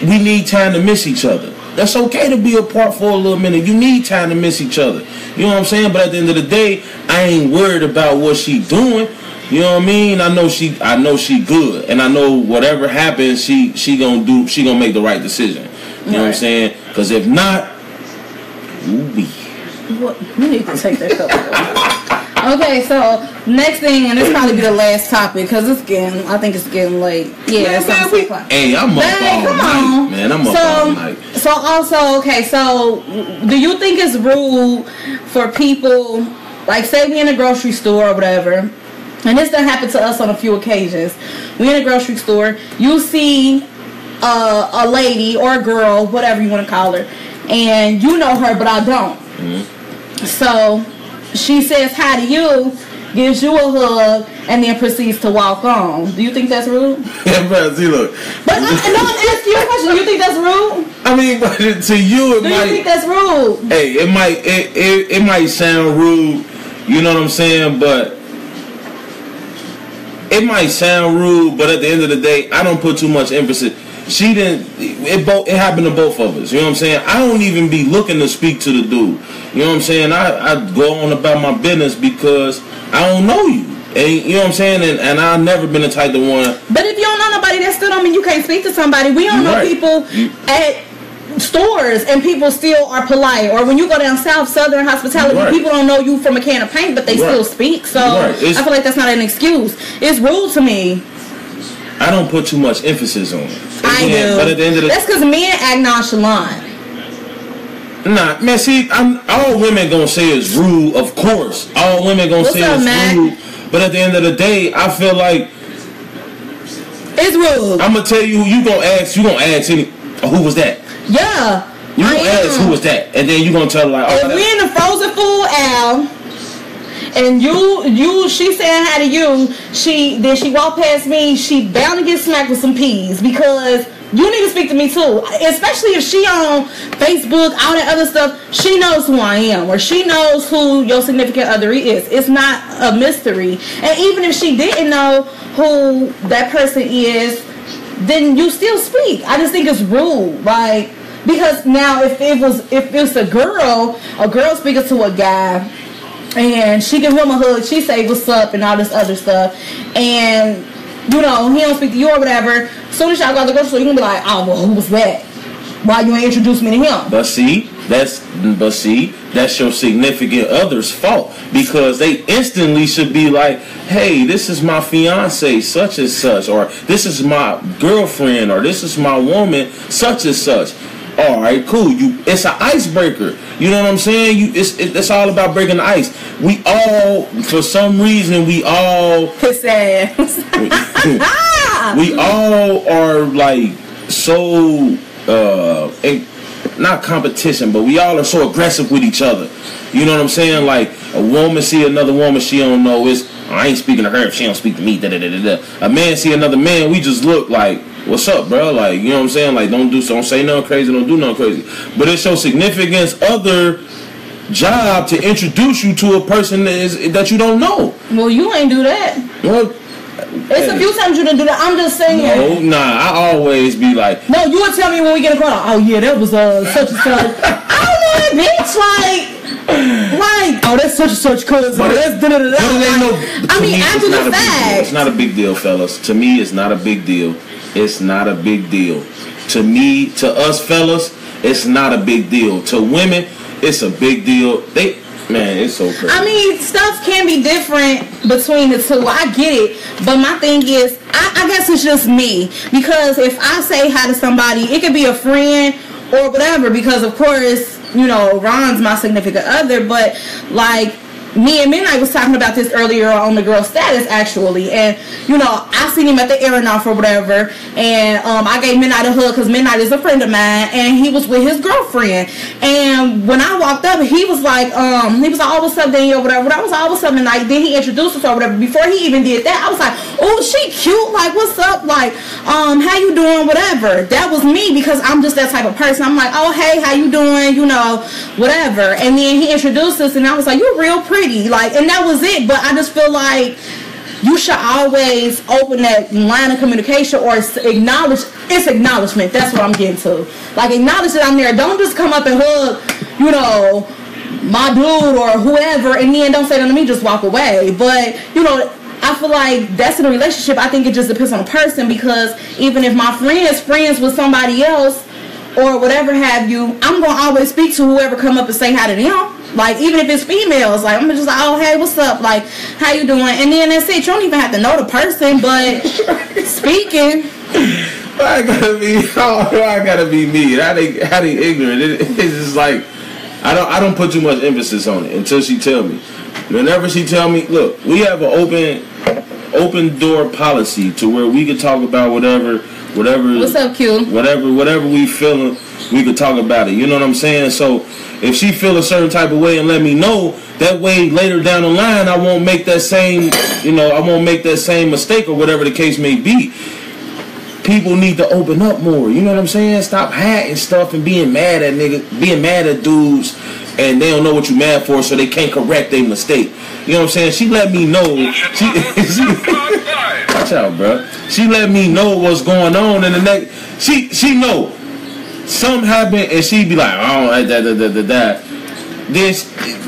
we need time to miss each other. That's okay to be apart for a little minute. You need time to miss each other. You know what I'm saying? But at the end of the day, I ain't worried about what she doing. You know what I mean? I know she good, and I know whatever happens, she gonna make the right decision. You know what I'm saying? Because if not, we need to take that cup. Okay, so next thing, and this probably be the last topic because I think it's getting late. Yeah, it's 6 o'clock. Hey, I'm up all night, man. I'm up all night. So also, okay, so do you think it's rude for people, like say we in a grocery store or whatever, and this done happened to us on a few occasions. We in a grocery store, you see a lady or a girl, whatever you want to call her, and you know her, but I don't. Mm-hmm. So she says hi to you, gives you a hug, and then proceeds to walk on. Do you think that's rude? Yeah, bro, see, look. But I'm asking you a question. Do you think that's rude? I mean, but to you, it might. Do you think that's rude? Hey, it might sound rude. You know what I'm saying? But it might sound rude. But at the end of the day, I don't put too much emphasis. She didn't. It happened to both of us. You know what I'm saying? I don't even be looking to speak to the dude. You know what I'm saying? I go on about my business because I don't know you. And you know what I'm saying? And I've never been the type of one. But if you don't know nobody, that still don't mean you can't speak to somebody. We don't know people at stores and people still are polite. Or when you go down south, southern hospitality, people don't know you from a can of paint, but they still speak. So I feel like that's not an excuse. It's rude to me. I don't put too much emphasis on it. I do. But at the end of the that's because men act nonchalant. Nah, man, see, all women gonna say is rude, of course. All women gonna say is rude. But at the end of the day, I feel like it's rude. I'm gonna tell you, you gonna ask who was that? Yeah. You gonna ask who was that, and then you gonna tell her like, if we in the frozen food aisle, and she saying hi to you, she walked past me, she bound to get smacked with some peas because you need to speak to me too. Especially if she on Facebook, all that other stuff, she knows who I am, or she knows who your significant other is. It's not a mystery. And even if she didn't know who that person is, then you still speak. I just think it's rude. Like, because now if it's a girl speaking to a guy, and she give him a hug, she say what's up and all this other stuff, and you know he don't speak to you or whatever. As soon as y'all go to the grocery store, you gonna be like, oh well, who was that? Why you ain't introduce me to him? But see, that's your significant other's fault, because they instantly should be like, hey, this is my fiance such and such, or this is my girlfriend, or this is my woman such and such. All right, cool. It's an icebreaker. You know what I'm saying? It's all about breaking the ice. We all, for some reason, piss ass. We all are like so not competition, but we all are so aggressive with each other. You know what I'm saying? Like a woman see another woman she don't know, I ain't speaking to her if she don't speak to me. Da, da, da, da, da. A man see another man, we just look like, what's up, bro? Like, you know what I'm saying? Like, don't say nothing crazy, don't do nothing crazy. But it's your significance other job to introduce you to a person that you don't know. Well, you ain't do that. Well, it's a few times you didn't do that. I'm just saying. No, I always be like. No, you would tell me when we get a call. Oh yeah, that was such and such. I don't know, bitch. Like, oh, that's such and such cousin. That's da da da da. I mean, after the fact, it's not a big deal, fellas. To me, it's not a big deal. It's not a big deal. To me, to us fellas, it's not a big deal. To women, it's a big deal. Man, it's so crazy. I mean, stuff can be different between the two. I get it. But my thing is, I guess it's just me. Because if I say hi to somebody, it could be a friend or whatever. Because, of course, you know, Ron's my significant other. But, like, me and Midnight was talking about this earlier on the girl status, actually. And, you know, I seen him at the Air off or whatever. And I gave Midnight a hug because Midnight is a friend of mine. And he was with his girlfriend. And when I walked up, he was like, oh, what's up, Danielle, whatever. I was like, oh, what's up, Midnight? Then he introduced us or whatever. Before he even did that, I was like, oh, she cute. Like, what's up? Like, how you doing? Whatever. That was me because I'm just that type of person. I'm like, oh, hey, how you doing? You know, whatever. And then he introduced us and I was like, you're real pretty. Like, and that was it. But I just feel like you should always open that line of communication or acknowledge. It's acknowledgement. That's what I'm getting to. Like, acknowledge that I'm there. Don't just come up and hug, you know, my dude or whoever, and then don't say nothing to me, just walk away. But, you know, I feel like that's in a relationship. I think it just depends on the person, because even if my friend's friends with somebody else or whatever have you, I'm going to always speak to whoever come up and say hi to them. Like, even if it's females, like, I'm just like, oh, hey, what's up? Like, how you doing? And then that's it. You don't even have to know the person, but speaking. I gotta be me. How they ignorant? It's just like, I don't put too much emphasis on it until she tell me. Whenever she tell me, look, we have an open door policy to where we can talk about whatever. What's up, Q? Whatever we feeling, we could talk about it. You know what I'm saying? So if she feel a certain type of way and let me know, that way later down the line I won't make that same, mistake or whatever the case may be. People need to open up more. You know what I'm saying? Stop hiding stuff and being mad at dudes, and they don't know what you mad for, so they can't correct their mistake. You know what I'm saying? She let me know. Watch out, bro. She let me know what's going on in the next. She know something happened, and she be like, oh, that. Then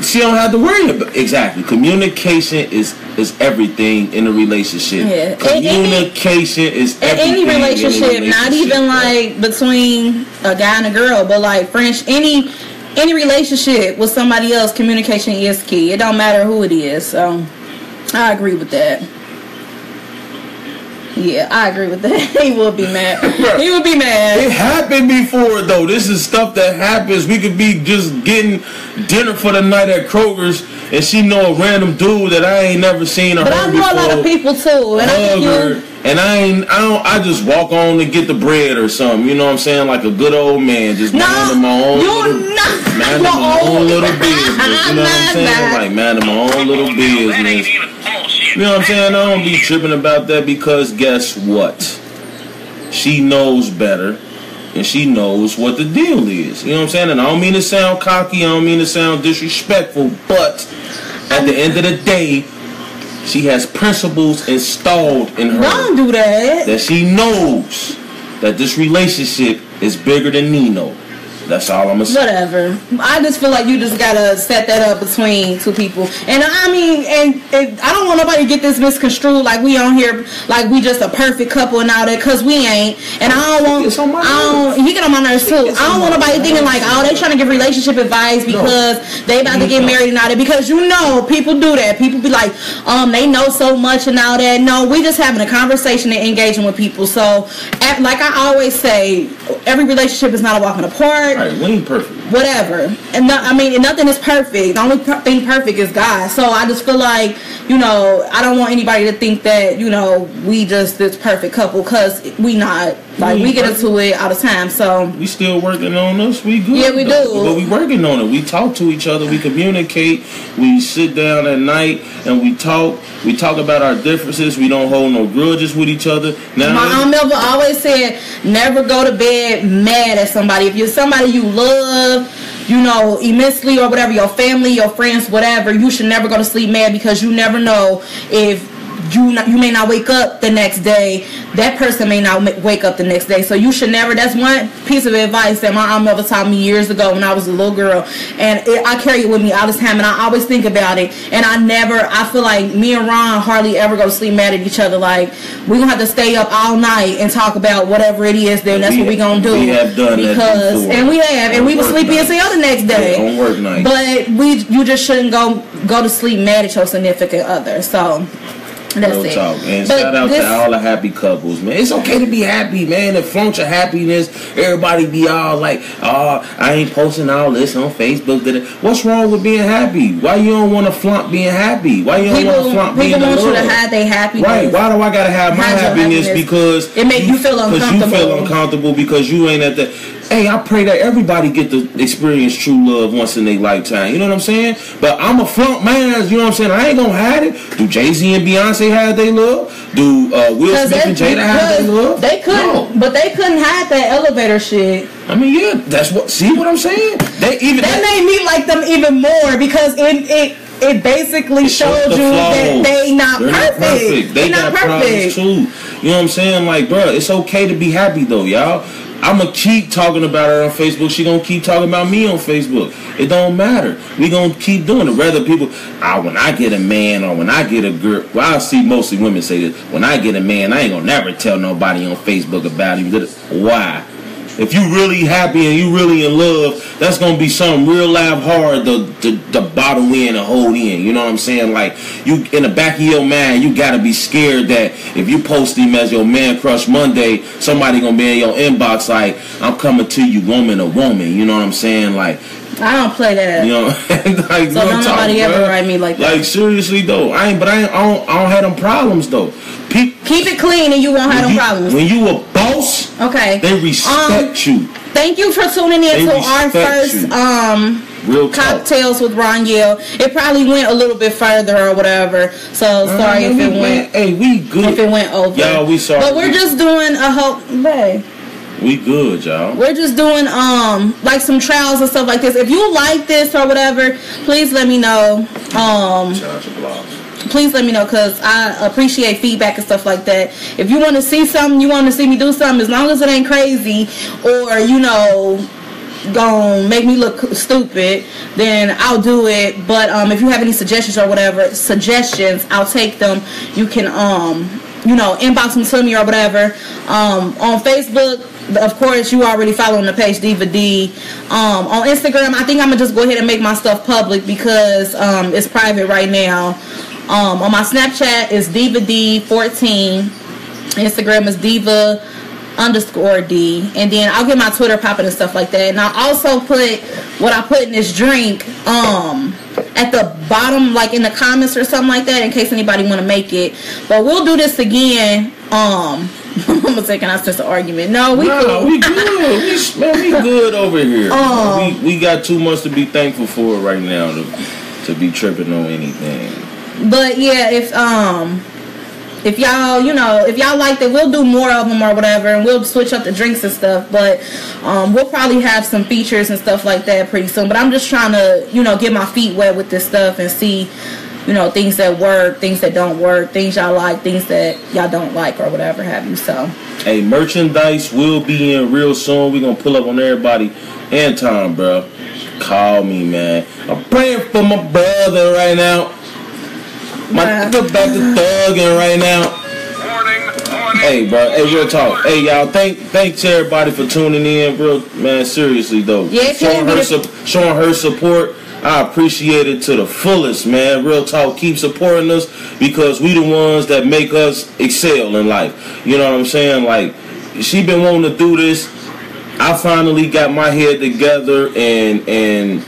she don't have to worry about exactly. Communication is everything in a relationship. Yeah. Communication is everything in any relationship, not even like between a guy and a girl, but like French, any relationship with somebody else, communication is key. It don't matter who it is. So I agree with that. Yeah, I agree with that. He would be mad. He would be mad. It happened before, though. This is stuff that happens. We could be just getting dinner for the night at Kroger's, and she know a random dude that I ain't never seen or heard before. But I know a lot of people too, and I just walk on to get the bread or something. You know what I'm saying? Like a good old man, just minding my own little business. You know what I'm saying? Like minding my own little business. You know what I'm saying? I don't be tripping about that, because guess what? She knows better, and she knows what the deal is. You know what I'm saying? And I don't mean to sound cocky, I don't mean to sound disrespectful, but at the end of the day, she has principles installed in her. Don't do that. That she knows that this relationship is bigger than Nino. That's all I'm gonna say. Whatever. I just feel like you just gotta set that up between two people. And I mean, and I don't want nobody to get this misconstrued like we on here, like we just a perfect couple and all that, because we ain't. And I don't want, he get on my nerves too. I don't want nobody thinking like, oh, they trying to give relationship advice because they about to get married and all that. Because you know, people do that. People be like, they know so much and all that. No, we just having a conversation and engaging with people. So, like I always say, every relationship is not a walk in the park. word. Right, we ain't perfect. Whatever. And nothing is perfect. The only thing perfect is God. So I just feel like, I don't want anybody to think that, we just this perfect couple, because we not. Like, we get into it all the time, so. We still working on us. We good. Yeah, we do. But we working on it. We talk to each other. We communicate. We sit down at night and we talk. We talk about our differences. We don't hold no grudges with each other. Now, my Aunt Melva always said, never go to bed mad at somebody. If you're somebody you love, immensely or whatever, your family, your friends, whatever, you should never go to sleep mad, because you never know if you may not wake up the next day. That person may not wake up the next day. So you should never. That's one piece of advice that my Aunt Melva taught me years ago when I was a little girl, and I carry it with me all the time, and I always think about it. And I feel like me and Ron hardly ever go to sleep mad at each other. Like, we're gonna have to stay up all night and talk about whatever it is. Then that's what we're gonna do. We have done that before. And we have, and we were sleepy as hell the next day. On work night. But you just shouldn't go to sleep mad at your significant other. So. That's Real it. talk. And shout out to all the happy couples, man. It's okay to be happy, man, and flaunt your happiness. Everybody be all like, I ain't posting all this on Facebook. What's wrong with being happy? Why you don't want to flaunt being happy? Why you don't want to flaunt being in love? People want you to hide their happiness. Right. Why do I got to have my happiness? Because it makes you feel uncomfortable. Because you feel uncomfortable because you ain't at the... Hey, I pray that everybody get to experience true love once in their lifetime. You know what I'm saying? But I'm a flaunt man. You know what I'm saying? I ain't gonna hide it. Do Jay-Z and Beyonce have their love? Do Will Smith and Jada have their love? They couldn't, but they couldn't hide that elevator shit. I mean, yeah, that's what. See what I'm saying? That made me like them even more, because it basically showed you that they're not perfect. They got problems too. You know what I'm saying? Like, bro, it's okay to be happy though, y'all. I'm going to keep talking about her on Facebook. She going to keep talking about me on Facebook. It don't matter. We going to keep doing it. Rather people, when I get a man or when I get a girl, well, I see mostly women say this. When I get a man, I ain't going to never tell nobody on Facebook about him. Why? If you really happy and you really in love, that's going to be something real live hard to bottle in and hold in. You know what I'm saying? Like, you in the back of your mind, you got to be scared that if you post him as your man crush Monday, somebody going to be in your inbox like, I'm coming to you woman to woman. You know what I'm saying? Like, I don't play that. You know, like, so don't nobody ever write me like that. Like, seriously though, I don't have them problems though. Keep it clean and you won't have them problems. When you a boss, okay, they respect you. Thank you for tuning in to our first Real cocktails with Ronyelle. It probably went a little bit further or whatever. So sorry if it went. Hey, we good. If it went over. Y'all, we sorry. But we're just doing a whole. Babe. We good, y'all. We're just doing like some trials and stuff like this. If you like this or whatever, please let me know. Please let me know, because I appreciate feedback and stuff like that. If you want to see something, you want to see me do something, as long as it ain't crazy or gonna make me look stupid, then I'll do it. But if you have any suggestions or whatever, I'll take them. You can inbox them to me or whatever. On Facebook, of course, you already following the page Diva D. On Instagram, I think I'm gonna just go ahead and make my stuff public because it's private right now. On my Snapchat is Diva D14. Instagram is Diva _D, and then I'll get my Twitter popping and stuff like that. And I'll also put what I put in this drink at the bottom, like in the comments or something like that, in case anybody want to make it. But we'll do this again. I'm gonna take an sense of argument. No, we good. We good over here. We got too much to be thankful for right now to be tripping on anything. But yeah, if y'all, if y'all like that, we'll do more of them or whatever, and we'll switch up the drinks and stuff. But we'll probably have some features and stuff like that pretty soon. But I'm just trying to, get my feet wet with this stuff and see, things that work, things that don't work, things y'all like, things that y'all don't like, or whatever have you. So, hey, merchandise will be in real soon. We're gonna pull up on everybody and Tom, bro. Call me, man. I'm praying for my brother right now. My nigga back to thugging right now. Morning. Hey, bro. Hey, real talk. Hey, y'all. Thanks everybody for tuning in, bro. Man, seriously though. Yeah, showing her support. I appreciate it to the fullest, man. Real talk. Keep supporting us because we the ones that make us excel in life. You know what I'm saying? Like, she been wanting to do this I finally got my head together and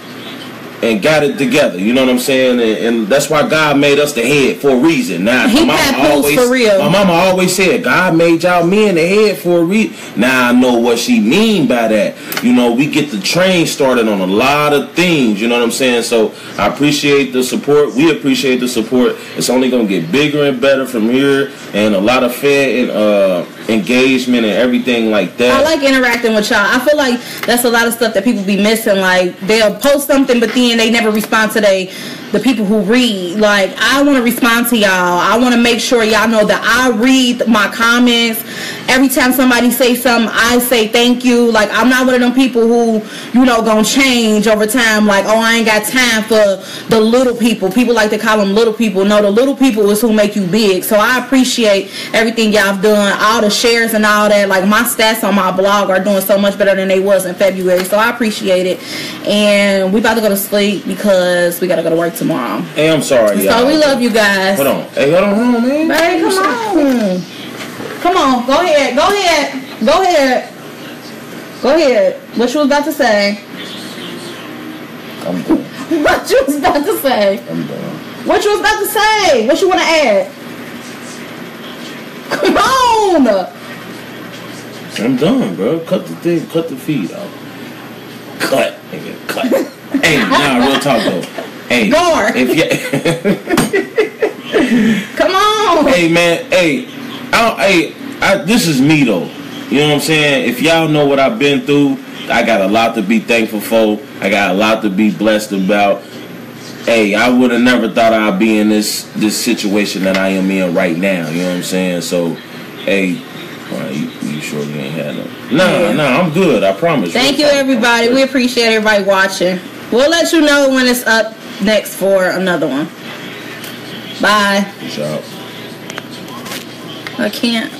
got it together. You know what I'm saying? And that's why God made us the head for a reason. Now, He always, for real. My mama always said, God made y'all men the head for a reason. Now I know what she mean by that. You know, we get the train started on a lot of things. You know what I'm saying? So I appreciate the support. We appreciate the support. It's only going to get bigger and better from here. And a lot of fair and engagement and everything like that. I like interacting with y'all. I feel like that's a lot of stuff that people be missing. Like, they'll post something, but then they never respond to the people who read. Like, I want to respond to y'all. I want to make sure y'all know that I read my comments. Every time somebody say something, I say thank you. Like, I'm not one of them people who, you know, gonna change over time. Like, oh, I ain't got time for the little people. People like to call them little people. No, the little people is who make you big. So I appreciate everything y'all have done, all the shares and all that. Like, my stats on my blog are doing so much better than they was in February. So I appreciate it. And we about to go to sleep because we gotta go to work tomorrow. Hey, I'm sorry, y'all. So we love you guys. Hold on. Hey, hold on, man. Babe, come on. Come on. Go ahead. Go ahead. Go ahead. Go ahead. What you was about to say? I'm done. What you was about to say? I'm done. What you was about to say? What you want to add? Come on. I'm done, bro. Cut the thing. Cut the feed out. Cut. Nigga, cut. Hey, nah, real talk, though. Hey. Gore. If Come on. Hey, man. Hey. This is me, though. You know what I'm saying? If y'all know what I've been through, I got a lot to be thankful for. I got a lot to be blessed about. Hey, I would have never thought I'd be in this situation that I am in right now. You know what I'm saying? So, hey, you sure you ain't had no? Nah, I'm good. I promise. Thank you, everybody. We appreciate everybody watching. We'll let you know when it's up next for another one. Bye. Peace out. I can't.